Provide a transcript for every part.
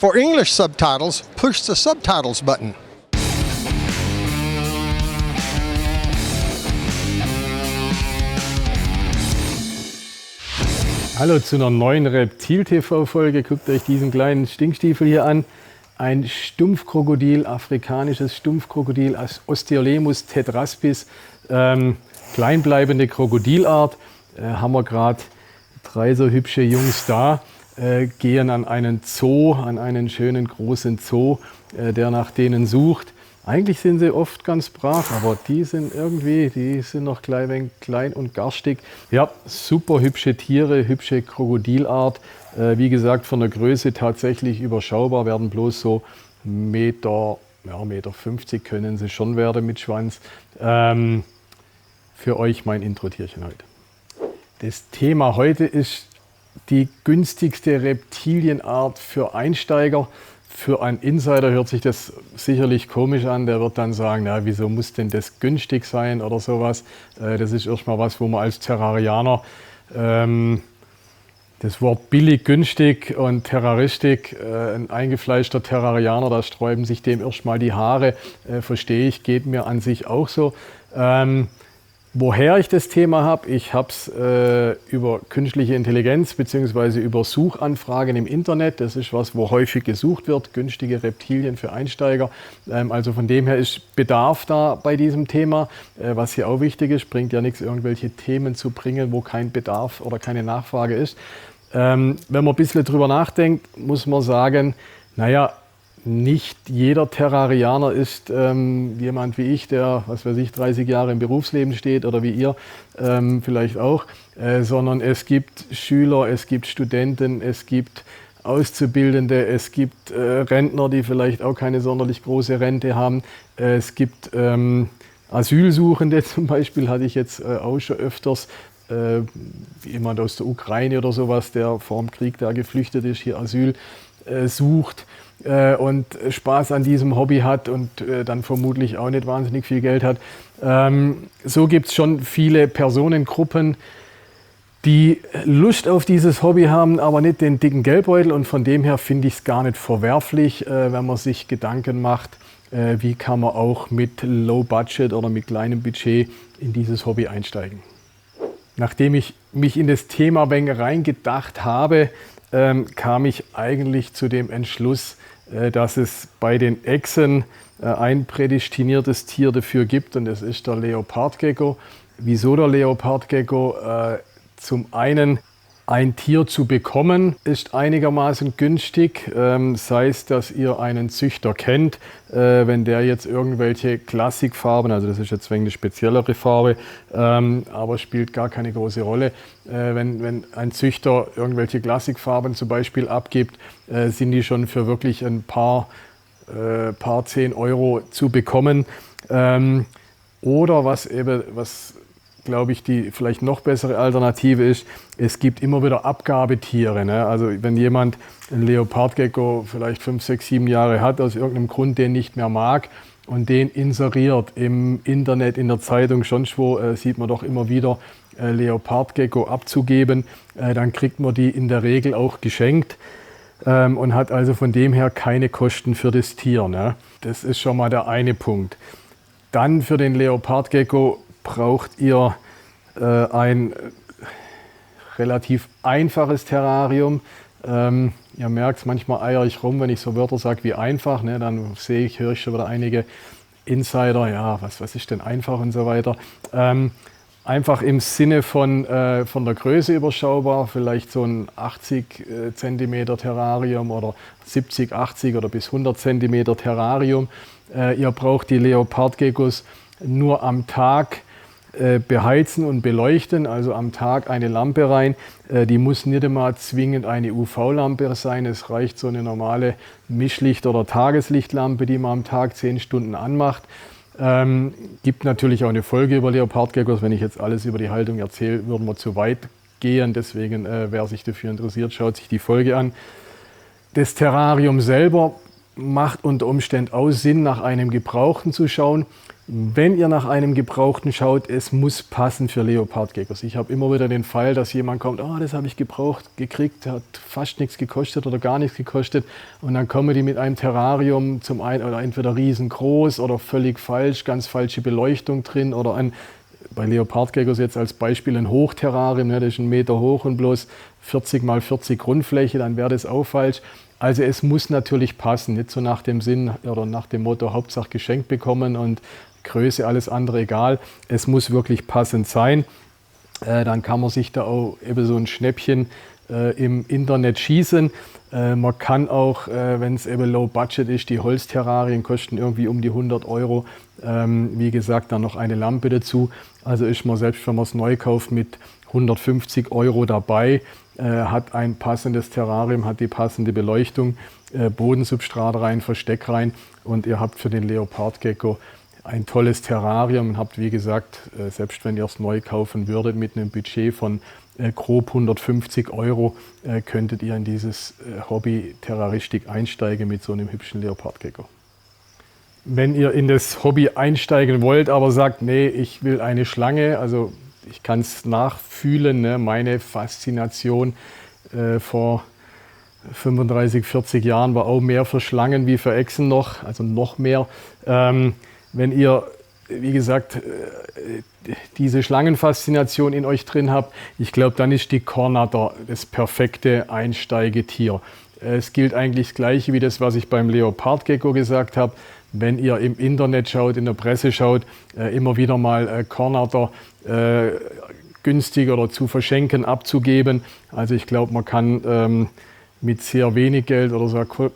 For English subtitles, push the subtitles button. Hallo zu einer neuen Reptil-TV-Folge. Guckt euch diesen kleinen Stinkstiefel hier an. Ein Stumpfkrokodil, afrikanisches Stumpfkrokodil, Osteolemus tetraspis, kleinbleibende Krokodilart. Haben wir gerade 3 so hübsche Jungs da, gehen an einen Zoo, an einen schönen großen Zoo, der nach denen sucht. Eigentlich sind sie oft ganz brav, aber die sind noch klein und garstig. Ja, super hübsche Tiere, hübsche Krokodilart. Wie gesagt, von der Größe tatsächlich überschaubar, werden bloß so Meter 50 können sie schon werden mit Schwanz. Für euch mein Intro-Tierchen heute. Das Thema heute ist die günstigste Reptilienart für Einsteiger. Für einen Insider hört sich das sicherlich komisch an. Der wird dann sagen, na, wieso muss denn das günstig sein oder sowas. Das ist erstmal was, wo man als Terrarianer das Wort billig, günstig und Terroristik, ein eingefleischter Terrarianer, da sträuben sich dem erstmal die Haare, verstehe ich, geht mir an sich auch so. Woher ich das Thema habe, ich habe es über künstliche Intelligenz bzw. über Suchanfragen im Internet. Das ist was, wo häufig gesucht wird, günstige Reptilien für Einsteiger. Also von dem her ist Bedarf da bei diesem Thema. Was hier auch wichtig ist, bringt ja nichts, irgendwelche Themen zu bringen, wo kein Bedarf oder keine Nachfrage ist. Wenn man ein bisschen drüber nachdenkt, muss man sagen, naja, nicht jeder Terrarianer ist jemand wie ich, der, 30 Jahre im Berufsleben steht oder wie ihr vielleicht auch, sondern es gibt Schüler, es gibt Studenten, es gibt Auszubildende, es gibt Rentner, die vielleicht auch keine sonderlich große Rente haben, es gibt Asylsuchende zum Beispiel, hatte ich jetzt auch schon öfters, jemand aus der Ukraine oder sowas, der vor dem Krieg da geflüchtet ist, hier Asyl sucht und Spaß an diesem Hobby hat und dann vermutlich auch nicht wahnsinnig viel Geld hat. So gibt es schon viele Personengruppen, die Lust auf dieses Hobby haben, aber nicht den dicken Geldbeutel, und von dem her finde ich es gar nicht verwerflich, wenn man sich Gedanken macht, wie kann man auch mit Low Budget oder mit kleinem Budget in dieses Hobby einsteigen. Nachdem ich mich in das Thema ein wenig reingedacht habe, kam ich eigentlich zu dem Entschluss, dass es bei den Echsen ein prädestiniertes Tier dafür gibt, und das ist der Leopardgecko. Wieso der Leopardgecko? Zum einen, ein Tier zu bekommen ist einigermaßen günstig, sei es, dass ihr einen Züchter kennt, wenn der jetzt irgendwelche Klassikfarben, also das ist jetzt eine speziellere Farbe, aber spielt gar keine große Rolle. Wenn ein Züchter irgendwelche Klassikfarben zum Beispiel abgibt, sind die schon für wirklich ein paar 10 Euro zu bekommen. Oder was glaube ich, die vielleicht noch bessere Alternative ist, es gibt immer wieder Abgabetiere. Ne? Also wenn jemand einen Leopardgecko vielleicht 5, 6, 7 Jahre hat, aus irgendeinem Grund den nicht mehr mag und den inseriert im Internet, in der Zeitung, sonst wo, sieht man doch immer wieder Leopardgecko abzugeben, dann kriegt man die in der Regel auch geschenkt und hat also von dem her keine Kosten für das Tier. Ne? Das ist schon mal der eine Punkt. Dann für den Leopardgecko braucht ihr ein relativ einfaches Terrarium. Ihr merkt es, manchmal eier ich rum, wenn ich so Wörter sage wie einfach, ne, dann höre ich schon wieder einige Insider, ja, was ist denn einfach und so weiter. Einfach im Sinne von der Größe überschaubar, vielleicht so ein 80 cm Terrarium oder 70, 80 oder bis 100 cm Terrarium. Ihr braucht die Leopardgeckos nur am Tag beheizen und beleuchten, also am Tag eine Lampe rein. Die muss nicht immer zwingend eine UV-Lampe sein, es reicht so eine normale Mischlicht- oder Tageslichtlampe, die man am Tag 10 Stunden anmacht. Gibt natürlich auch eine Folge über Leopardgeckos. Wenn ich jetzt alles über die Haltung erzähle, würden wir zu weit gehen. Deswegen, wer sich dafür interessiert, schaut sich die Folge an. Das Terrarium selber macht unter Umständen auch Sinn, nach einem Gebrauchten zu schauen. Wenn ihr nach einem Gebrauchten schaut, es muss passen für Leopardgeckos. Ich habe immer wieder den Fall, dass jemand kommt, oh, das habe ich gebraucht gekriegt, hat fast nichts gekostet oder gar nichts gekostet. Und dann kommen die mit einem Terrarium zum einen oder entweder riesengroß oder völlig falsch, ganz falsche Beleuchtung drin oder bei Leopardgeckos jetzt als Beispiel ein Hochterrarium, ne, das ist 1 Meter hoch und bloß 40 mal 40 Grundfläche, dann wäre das auch falsch. Also es muss natürlich passen, nicht so nach dem Sinn oder nach dem Motto Hauptsache geschenkt bekommen und Größe, alles andere egal. Es muss wirklich passend sein. Dann kann man sich da auch eben so ein Schnäppchen im Internet schießen. Man kann auch, wenn es eben Low Budget ist, die Holzterrarien kosten irgendwie um die 100 Euro. Wie gesagt, dann noch eine Lampe dazu. Also ist man selbst, wenn man es neu kauft, mit 150 Euro dabei, hat ein passendes Terrarium, hat die passende Beleuchtung, Bodensubstrat rein, Versteck rein und ihr habt für den Leopardgecko ein tolles Terrarium und habt, wie gesagt, selbst wenn ihr es neu kaufen würdet, mit einem Budget von grob 150 Euro, könntet ihr in dieses Hobby Terraristik einsteigen mit so einem hübschen Leopardgecko. Wenn ihr in das Hobby einsteigen wollt, aber sagt, nee, ich will eine Schlange, also ich kann es nachfühlen, ne? Meine Faszination vor 35, 40 Jahren war auch mehr für Schlangen wie für Echsen noch, also noch mehr. Wenn ihr, wie gesagt, diese Schlangenfaszination in euch drin habt, ich glaube, dann ist die Kornatter das perfekte Einsteigetier. Es gilt eigentlich das Gleiche wie das, was ich beim Leopardgecko gesagt habe. Wenn ihr im Internet schaut, in der Presse schaut, immer wieder mal Kornatter günstig oder zu verschenken, abzugeben. Also ich glaube, man kann mit sehr wenig Geld oder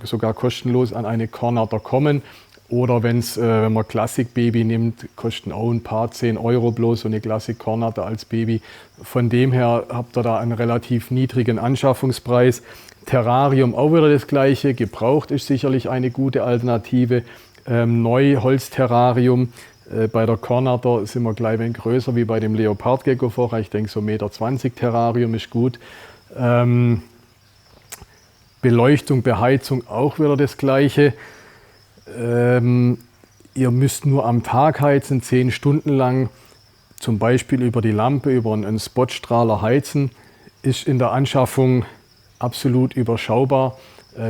sogar kostenlos an eine Kornatter kommen. Oder wenn man Classic Baby nimmt, kosten auch ein paar 10 Euro bloß so eine Classic Kornatter als Baby. Von dem her habt ihr da einen relativ niedrigen Anschaffungspreis. Terrarium auch wieder das Gleiche. Gebraucht ist sicherlich eine gute Alternative. Neu Holzterrarium. Bei der Kornatter sind wir gleich ein wenig größer wie bei dem Leopardgecko vorher. Ich denke so 1,20 Meter Terrarium ist gut. Beleuchtung, Beheizung auch wieder das Gleiche. Ihr müsst nur am Tag heizen, 10 Stunden lang, zum Beispiel über die Lampe, über einen Spotstrahler heizen. Ist in der Anschaffung absolut überschaubar.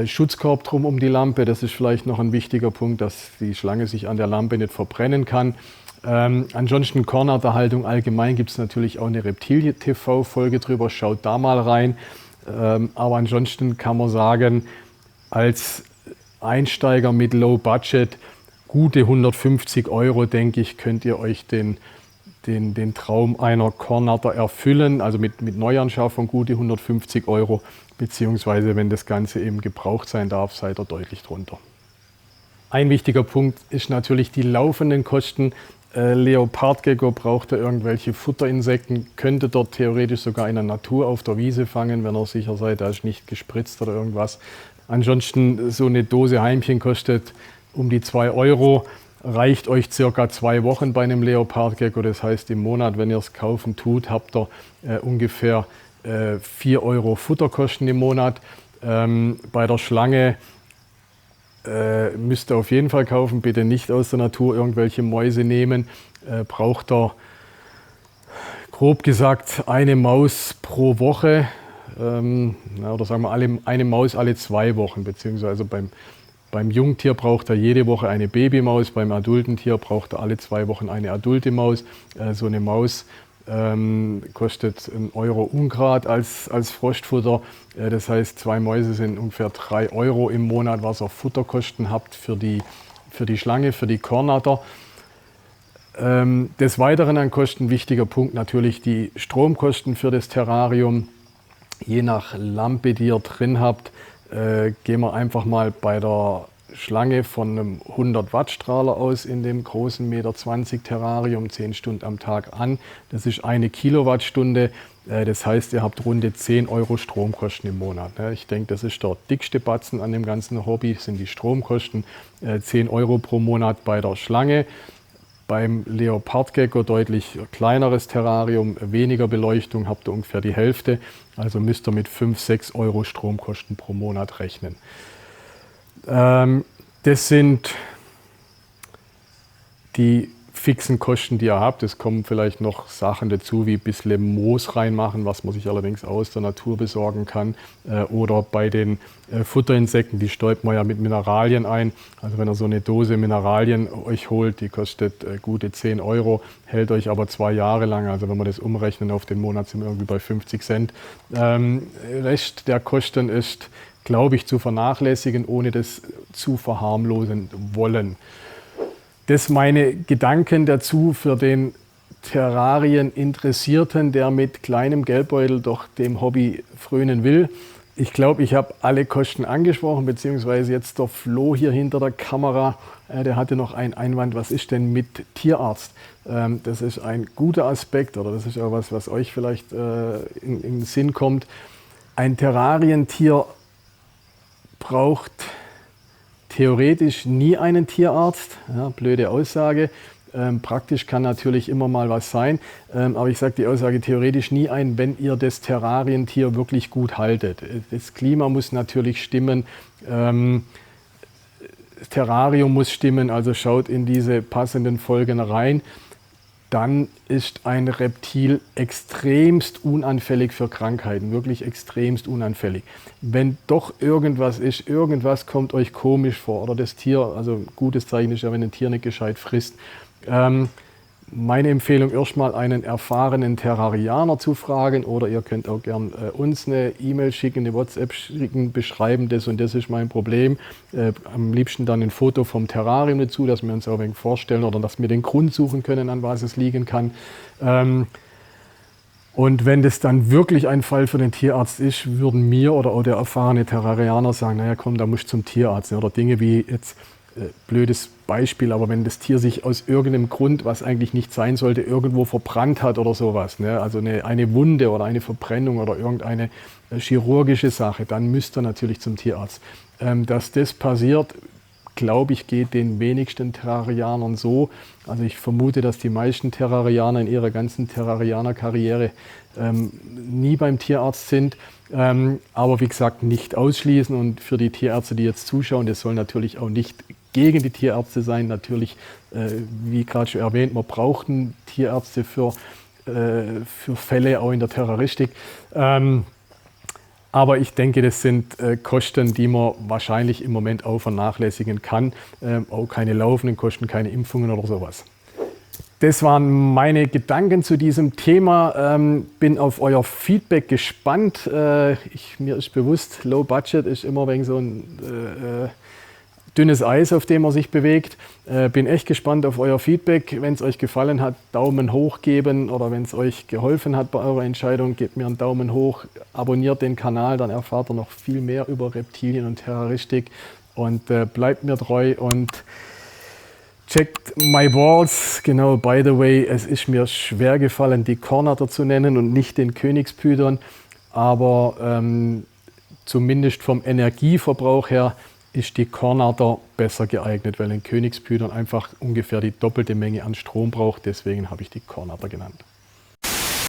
Schutzkorb drum um die Lampe, das ist vielleicht noch ein wichtiger Punkt, dass die Schlange sich an der Lampe nicht verbrennen kann. Ansonsten Kornatterhaltung allgemein gibt es natürlich auch eine Reptilie-TV-Folge drüber, schaut da mal rein. Aber ansonsten kann man sagen, als Einsteiger mit Low Budget, gute 150 Euro, denke ich, könnt ihr euch den Traum einer Kornatter erfüllen. Also mit Neuanschaffung gute 150 Euro, beziehungsweise wenn das Ganze eben gebraucht sein darf, seid ihr deutlich drunter. Ein wichtiger Punkt ist natürlich die laufenden Kosten. Leopardgecko braucht ihr irgendwelche Futterinsekten, könntet dort theoretisch sogar in der Natur auf der Wiese fangen, wenn ihr sicher seid, da ist nicht gespritzt oder irgendwas. Ansonsten so eine Dose Heimchen kostet um die 2 Euro, reicht euch circa 2 Wochen bei einem Leopardgecko. Das heißt, im Monat, wenn ihr es kaufen tut, habt ihr ungefähr 4 Euro Futterkosten im Monat. Bei der Schlange müsst ihr auf jeden Fall kaufen, bitte nicht aus der Natur irgendwelche Mäuse nehmen. Braucht ihr grob gesagt eine Maus pro Woche. Oder sagen wir eine Maus alle 2 Wochen, beziehungsweise beim Jungtier braucht er jede Woche eine Babymaus, beim adulten Tier braucht er alle 2 Wochen eine adulte Maus. So eine Maus kostet 1 Euro Ungrad als Frostfutter. Das heißt, 2 Mäuse sind ungefähr 3 Euro im Monat, was ihr Futterkosten habt für die Schlange, für die Kornatter. Des Weiteren an Kosten, wichtiger Punkt, natürlich die Stromkosten für das Terrarium. Je nach Lampe, die ihr drin habt, gehen wir einfach mal bei der Schlange von einem 100 Watt Strahler aus in dem großen 1,20 Meter Terrarium, 10 Stunden am Tag an. Das ist 1 Kilowattstunde. Das heißt, ihr habt runde 10 Euro Stromkosten im Monat. Ich denke, das ist der dickste Batzen an dem ganzen Hobby, sind die Stromkosten. 10 Euro pro Monat bei der Schlange. Beim Leopardgecko deutlich kleineres Terrarium, weniger Beleuchtung, habt ihr ungefähr die Hälfte. Also müsst ihr mit 5, 6 Euro Stromkosten pro Monat rechnen. Das sind die fixen Kosten, die ihr habt. Es kommen vielleicht noch Sachen dazu, wie ein bisschen Moos reinmachen, was man sich allerdings aus der Natur besorgen kann. Oder bei den Futterinsekten, die stäubt man ja mit Mineralien ein. Also wenn ihr so eine Dose Mineralien euch holt, die kostet gute 10 Euro, hält euch aber 2 Jahre lang. Also wenn wir das umrechnen auf den Monat, sind wir irgendwie bei 50 Cent. Rest der Kosten ist, glaube ich, zu vernachlässigen, ohne das zu verharmlosen wollen. Das meine Gedanken dazu für den Terrarien-Interessierten, der mit kleinem Geldbeutel doch dem Hobby frönen will. Ich glaube, ich habe alle Kosten angesprochen, beziehungsweise jetzt der Flo hier hinter der Kamera, der hatte noch einen Einwand, was ist denn mit Tierarzt? Das ist ein guter Aspekt oder das ist auch was euch vielleicht in den Sinn kommt. Ein Terrarientier braucht theoretisch nie einen Tierarzt, ja, blöde Aussage. Praktisch kann natürlich immer mal was sein, aber ich sage die Aussage theoretisch nie ein, wenn ihr das Terrarientier wirklich gut haltet. Das Klima muss natürlich stimmen, das Terrarium muss stimmen, also schaut in diese passenden Folgen rein. Dann ist ein Reptil extremst unanfällig für Krankheiten, wirklich extremst unanfällig. Wenn doch irgendwas ist, irgendwas kommt euch komisch vor oder das Tier, also ein gutes Zeichen ist ja, wenn ein Tier nicht gescheit frisst. Meine Empfehlung, erstmal einen erfahrenen Terrarianer zu fragen oder ihr könnt auch gern uns eine E-Mail schicken, eine WhatsApp schicken, beschreiben, das und das ist mein Problem. Am liebsten dann ein Foto vom Terrarium dazu, dass wir uns auch ein wenig vorstellen oder dass wir den Grund suchen können, an was es liegen kann. Und wenn das dann wirklich ein Fall für den Tierarzt ist, würden mir oder auch der erfahrene Terrarianer sagen, naja komm, da musst du zum Tierarzt. Oder Dinge wie jetzt, blödes Beispiel, aber wenn das Tier sich aus irgendeinem Grund, was eigentlich nicht sein sollte, irgendwo verbrannt hat oder sowas, ne? Also eine Wunde oder eine Verbrennung oder irgendeine chirurgische Sache, dann müsst ihr natürlich zum Tierarzt. Dass das passiert, glaube ich, geht den wenigsten Terrarianern so. Also ich vermute, dass die meisten Terrarianer in ihrer ganzen Terrarianer-Karriere nie beim Tierarzt sind. Aber wie gesagt, nicht ausschließen. Und für die Tierärzte, die jetzt zuschauen, das soll natürlich auch nicht gegen die Tierärzte sein. Natürlich, wie gerade schon erwähnt, man braucht Tierärzte für Fälle auch in der Terroristik. Aber ich denke, das sind Kosten, die man wahrscheinlich im Moment auch vernachlässigen kann. Auch keine laufenden Kosten, keine Impfungen oder sowas. Das waren meine Gedanken zu diesem Thema. Bin auf euer Feedback gespannt. Mir ist bewusst, Low Budget ist immer wegen so ein dünnes Eis, auf dem man sich bewegt. Bin echt gespannt auf euer Feedback. Wenn es euch gefallen hat, Daumen hoch geben oder wenn es euch geholfen hat bei eurer Entscheidung, gebt mir einen Daumen hoch, abonniert den Kanal, dann erfahrt ihr noch viel mehr über Reptilien und Terroristik und bleibt mir treu und checkt my balls. Genau, by the way, es ist mir schwer gefallen, die Kornatter zu nennen und nicht den Königspüdern, aber zumindest vom Energieverbrauch her ist die Kornatter besser geeignet, weil ein Königspüdern einfach ungefähr die doppelte Menge an Strom braucht. Deswegen habe ich die Kornatter genannt.